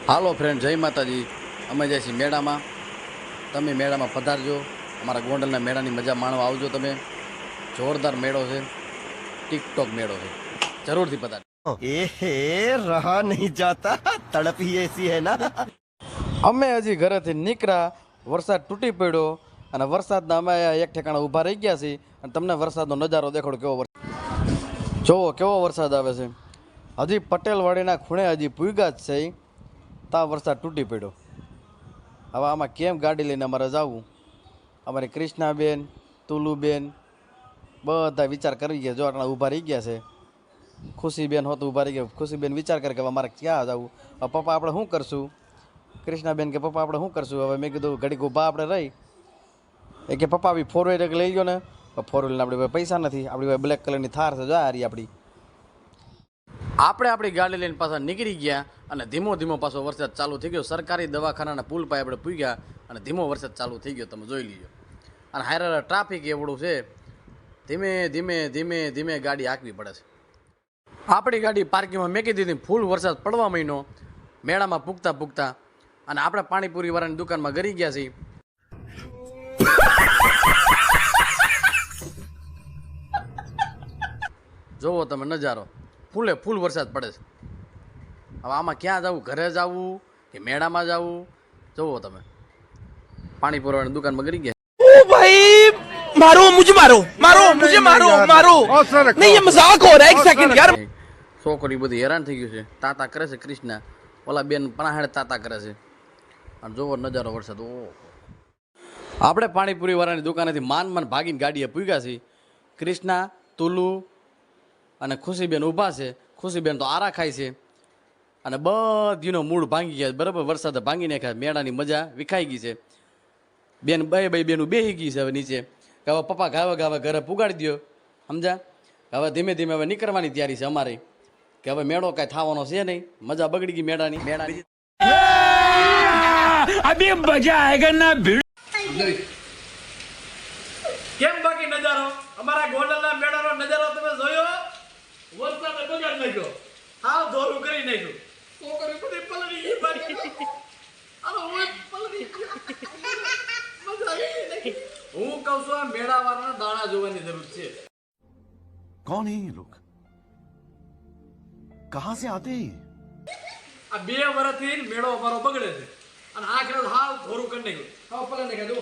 હાલો friend, જય માતાજી. અમે જાય છીએ મેળામાં. તમે મેળામાં પધારજો. અમારા ગોંડલના મેળાની મજા માણવા આવજો. તમે જોરદાર મેળો છે, ટિકટોક મેળો છે. જરૂરથી પધારજો. એહે રહા નહીં જાતા, તડપ ही ऐसी है ना. અમે હજી ઘરેથી નીકળ્યા, વરસાદ તૂટી પડ્યો અને વરસાદના અમે એક ઠેકાણા ઊભા રહી ગયા છીએ અને તમને વરસાદનો નજારો દેખાડો. કેવો વરસાદ જોવો, કેવો વરસાદ આવે છે. હજી પટેલવાડીના ખૂણે હજી પૂગ્યા જ છે, તા વરસાદ તૂટી પડ્યો. હવે આમાં કેમ ગાડી લઈને અમારે જવું? અમારી કૃષ્ણાબેન, તુલુબેન બધા વિચાર કરી ગયા. જો આટલા ઊભા રહી ગયા છે. ખુશીબેન હોત ઊભા રહી ગયા. ખુશીબેન વિચાર કરે કે હવે મારે ક્યાં જવું. હવે પપ્પા આપણે શું કરશું? કૃષ્ણાબેન કે પપ્પા આપણે શું કરશું? હવે મેં કીધું ઘડીક ઊભા આપણે રહી. એ કે પપ્પા આવી 4 વ્હીલર લઈ ગયો ને. 4 વ્હીલર આપણી પાસે પૈસા નથી. આપણી પાસે બ્લેક કલરની થાર છે. જો આ રહી આપણી. આપણે આપણી ગાડી લઈને પાછા નીકળી ગયા અને ધીમો ધીમો પાછો વરસાદ ચાલુ થઈ ગયો. સરકારી દવાખાનાના પુલ પાસે આપણે પૂગ્યા અને ધીમો વરસાદ ચાલુ થઈ ગયો. તમે જોઈ લીજો. અને હારે ટ્રાફિક એવડું છે, ધીમે ધીમે ધીમે ધીમે ગાડી હાંકવી પડે છે. આપણી ગાડી પાર્કિંગમાં મેકી દીધી. ફૂલ વરસાદ પડવા માંડ્યો મેળામાં પૂગતા પૂગતા. અને આપણે પાણીપુરી વાળાની દુકાનમાં ગરી ગયા છીએ. જોવો તમે નજારો, ફૂલે ફૂલ વરસાદ પડે છે. હવે આમાં ક્યાં જવું? ઘરે જવું કે મેળામાં જવું? જોવો તમે પાણીપુરી વાળાની દુકાનમાં ગરી ગયા. ओ भाई मारो मुझे मारो नहीं ये मजाक हो रहा है एक सेकंड यार. છોકરી બધી હેરાન થઈ ગયું છે. તાતા કરે છે કૃષ્ણા, ઓલા બેન પણાહેડ તાતા કરે છે. અને જોવો નજારો વરસાદ. ઓહો, આપણે પાણીપુરી વાળાની દુકાનેથી માન ભાગીને ગાડીએ પૂગ્યા છીએ. કૃષ્ણા, તુલુ અને ખુશીબેન ઊભા છે. ખુશીબેન તો આરા ખાય છે અને બધીનો મૂળ ભાંગી ગયા. બરાબર, વરસાદે ભાંગી નાખ્યા. મેળાની મજા વિખાઈ ગઈ છે. બેન બે બેનું બેસી ગઈ છે હવે નીચે. કે હવે પપ્પા ગાવે ઘરે પુગાડી દો. સમજા? હવે ધીમે ધીમે હવે નીકળવાની તૈયારી છે અમારી. કે હવે મેળો કાંઈ થવાનો છે નહીં. મજા બગડી ગઈ મેળાની. अभी मजा आएगा ना भिड़. કેમ બાકી નજારો? અમારા ગોંડલના મેળાનો નજારો તમે જોયો? વરસાદે બગાડ નાખ્યો, હાવ ધોરું કરી નાખ્યું. છોકરી બધી પલળી ગઈ બાકી. આનો ઓય પલળી ગઈ. મજા આવી નહીં. હું કહું છું, આ મેળાવાળાના દાણા જોવાની જરૂર છે. कौन है ये लोग? कहां से आते हैं? આ 2 વર્ષથી મેળો અમારો બગડે છે અને આખરે હાવ ધોરું કરી નાખ્યું, હાવ પલળી નાખ્યા. જો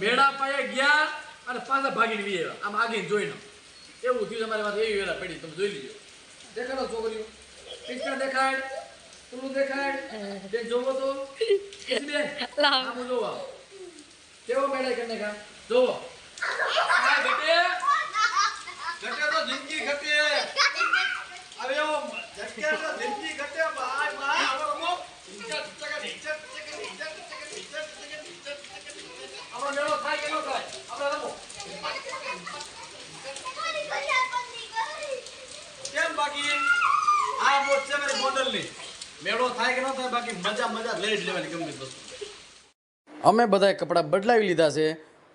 મેળા પાસે ગયા અને પાછા ભાગીને વી આવ્યા. આમ આગીને જોઈને એવું થયું. તમારી વાત એવી વેલા પડી. તમે જોઈ લીજો. દેખાડો છોકરીઓ. કૃષ્ણ દેખાડ, તું દેખાડ. તે જોવો તો આમ જોવો કેવો મેળા કરી નાખ્યા. જોવો આ ઘટે તો જિંદગી ઘટે. હવે એવો ઝટકે તો જિંદગી ઘટે. Bye bye. હવે રમો. આપણો મેળો થાય કે ન થાય? આપણે રમો. કેમ બાકી આ મોજ છે મારી ગોંડલની. મેળો થાય કે ન થાય, બાકી મજા લઈ જ લેવાની ગમે તે વસ્તુ. અમે બધાએ કપડાં બદલાવી લીધા છે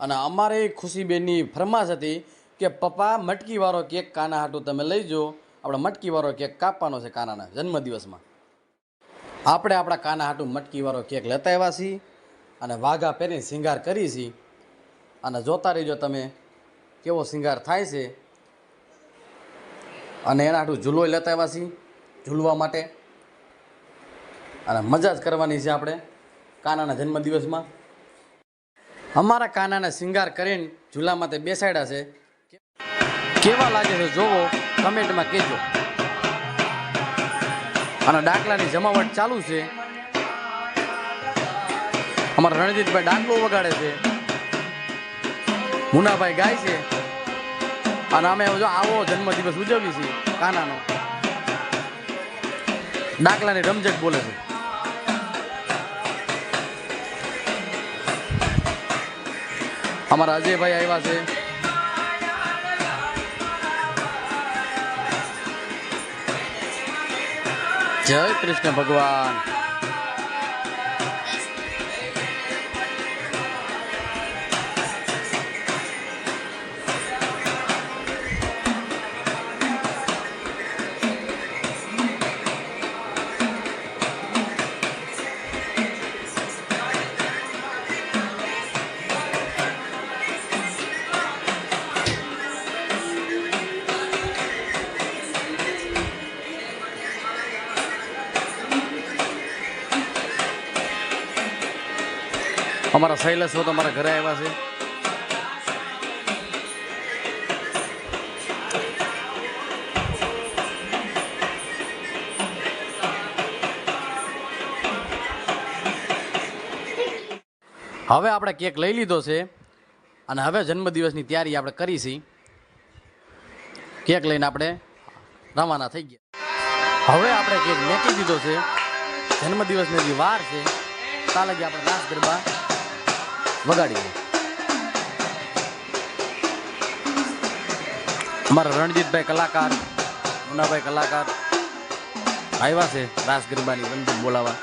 અને અમારે ખુશીબેનની ફરમાશ હતી કે પપ્પા મટકીવાળો કેક કાના હાટું તમે લઈ જાઓ. આપણે મટકીવાળો કેક કાપવાનો છે કાનાના જન્મદિવસમાં. આપણે આપણા કાના હાટું મટકીવાળો કેક લેતા આવ્યા છીએ અને વાઘા પહેરીને શિંગાર કરી છીએ. અને જોતા રહીજો તમે કેવો શિંગાર થાય છે. અને એના હાટું ઝૂલો લેતા આવ્યા છીએ ઝૂલવા માટે. અને મજા જ કરવાની છે આપણે કાનાના જન્મદિવસમાં. અમારા કાનાને શિંગાર કરીને ઝૂલામાં તે બેસાડ્યા છે. કેવા લાગે છે જોવો, કમેન્ટમાં કહેજો. અને ડાકલાની જમાવટ ચાલુ છે. અમારા રણજીતભાઈ ડાકલો વગાડે છે, મુનાભાઈ ગાય છે. અને અમે જો આવો જન્મદિવસ ઉજવીએ છીએ કાનાનો. ડાકલાની રમઝટ બોલે છે. અમારા અજયભાઈ આવ્યા છે. જય કૃષ્ણ ભગવાન. અમારા શૈલેષ તો અમારા ઘરે આવ્યા છે. હવે આપણે કેક લઈ લીધો છે અને હવે જન્મદિવસની તૈયારી આપણે કરી છે. કેક લઈને આપણે રવાના થઈ ગયા. હવે આપણે કેક મેકી દીધો છે. જન્મદિવસની જે વાર છે ત્યાં લગી આપણે રાસ ગરબા વગાડીએ. અમારા રણજીતભાઈ કલાકાર, મુનાભાઈ કલાકાર આવ્યા છે રાસ ગરબાની રમઝટ બોલાવા.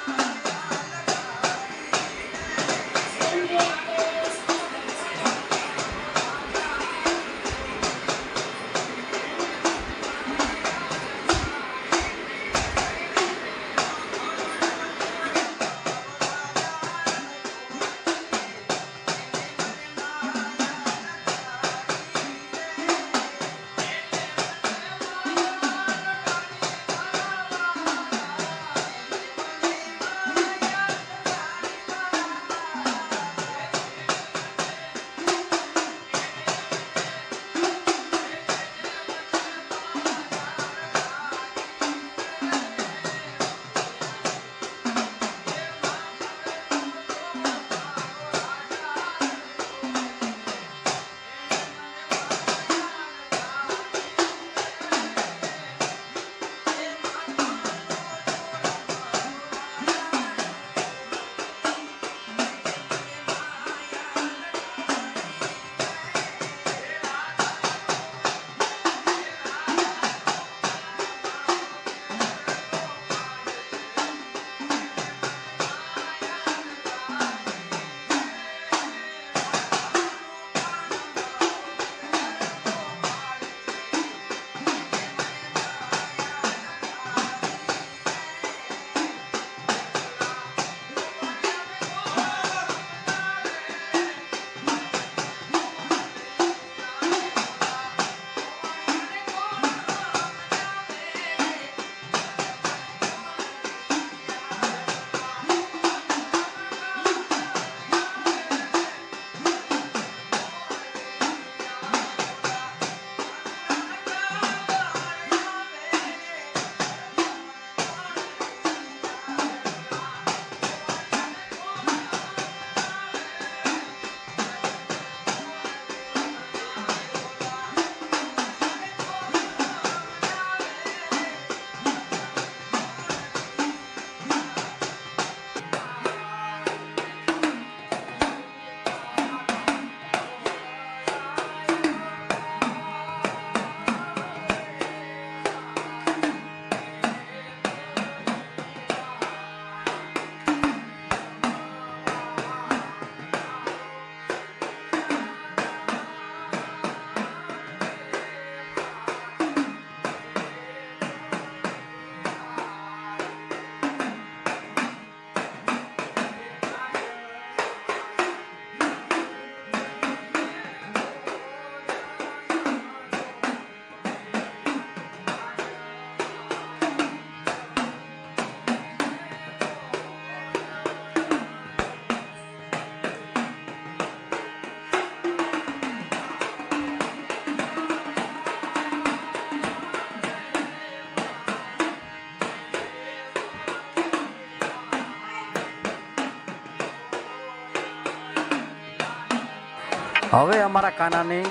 હવે અમારા કાનાની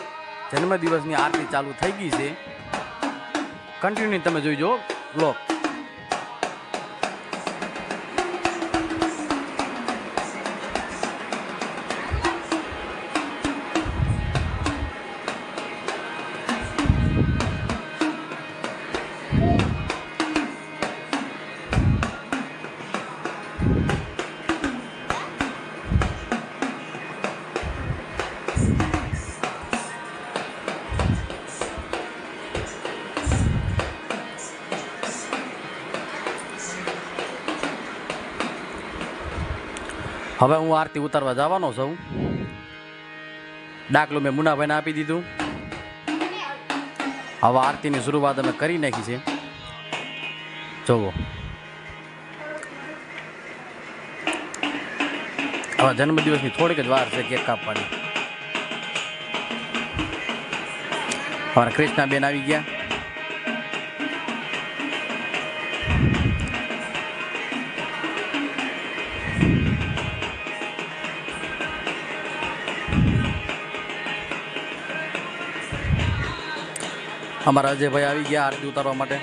જન્મદિવસની આરતી ચાલુ થઈ ગઈ છે. કન્ટિન્યુ તમે જોઈજો બ્લોગ. હવે હું આરતી ઉતારવા જવાનો છું. ડાકલું મેં મુનાભાઈને આપી દીધું. હવે આરતીની શરૂઆત અમે કરી નાખી છે. જોવો હવે જન્મદિવસની થોડીક જ વાર છે કેક કાપવાની. અમારા કૃષ્ણાબેન આવી ગયા. અમારા અજયભાઈ આવી ગયા આરતી ઉતારવા માટે.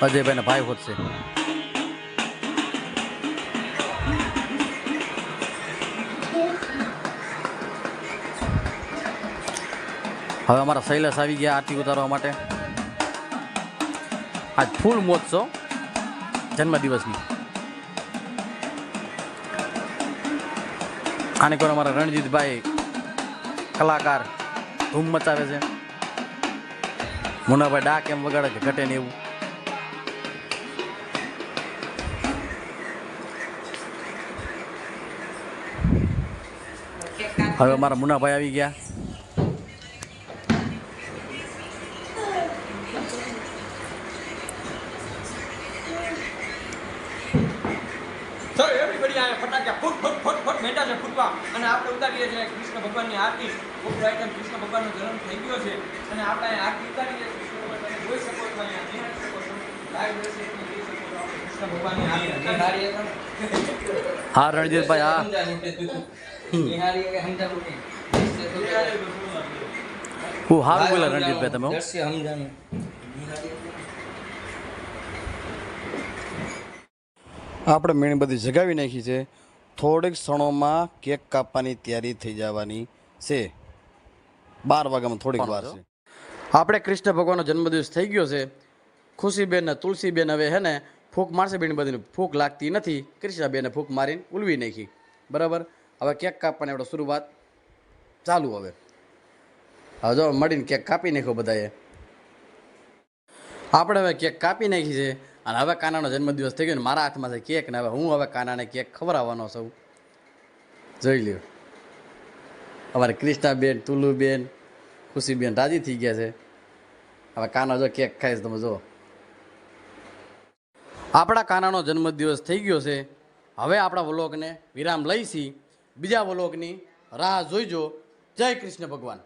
અજયભાઈને ભાઈ હોત છે. હવે અમારા શૈલેષ આવી ગયા આરતી ઉતારવા માટે. આજ ફૂલ મોજ છો જન્મદિવસની. આને કોઈ અમારા રણજીતભાઈ કલાકાર ધૂમ મચાવે છે. મુનાભાઈ ડાક એમ વગાડે કે ઘટે ને એવું. હવે અમારા મુનાભાઈ આવી ગયા. So everybody આ ફટાકડા ફૂટ ફૂટ ફૂટ ફૂટ મેટા છે ફૂટવા અને આપણે ઉતારીએ છીએ કૃષ્ણ ભગવાનની આરતી. ઉપર આઈટમ કૃષ્ણ ભગવાનનો જન્મ થઈ ગયો છે અને આપણે અહીં આરતી ઉતારીએ છીએ. જોઈ શકો છો અહીંયા નિહાળી શકો છો લાઈવ દર્શક જોઈ શકો છો કૃષ્ણ ભગવાનની આરતી નિહાળીએ તો હા રણજીતભાઈ હા. નિહાળીએ કે સમજાવું નહીં હું સારું બોલે રણજીતભાઈ તમે હો. દર્શ્ય સમજાવું આપણે મીણબત્તી જગાવી નાખી છે. થોડીક ક્ષણોમાં કેક કાપવાની તૈયારી થઈ જવાની છે. 12 વાગ્યામાં થોડીક વાર છે. આપણે કૃષ્ણ ભગવાનનો જન્મદિવસ થઈ ગયો છે. ખુશીબેન ને તુલસીબેન હવે હે ને ફૂંક મારશે. મીણબત્તીની ફૂંક લાગતી નથી. કૃષ્ણાબેને ફૂંક મારીને ઉલવી નાખી. બરાબર. હવે કેક કાપવાની આપણે શરૂઆત ચાલુ. હવે જો મળીને કેક કાપી નાખ્યો બધાએ. આપણે હવે કેક કાપી નાખી છે અને હવે કાનાનો જન્મદિવસ થઈ ગયો ને મારા હાથમાં છે કેક ને હવે હું હવે કાનાને કેક ખવડાવવાનો છું. જોઈ લ્યો અમારે કૃષ્ણાબેન તુલુબેન ખુશીબેન રાજી થઈ ગયા છે. હવે કાના જો કેક ખાઈશ તમે જો. આપણા કાનાનો જન્મદિવસ થઈ ગયો છે. હવે આપણા વ્લોગને વિરામ લઈશી. બીજા વ્લોગની રાહ જોઈજો. જય કૃષ્ણ ભગવાન.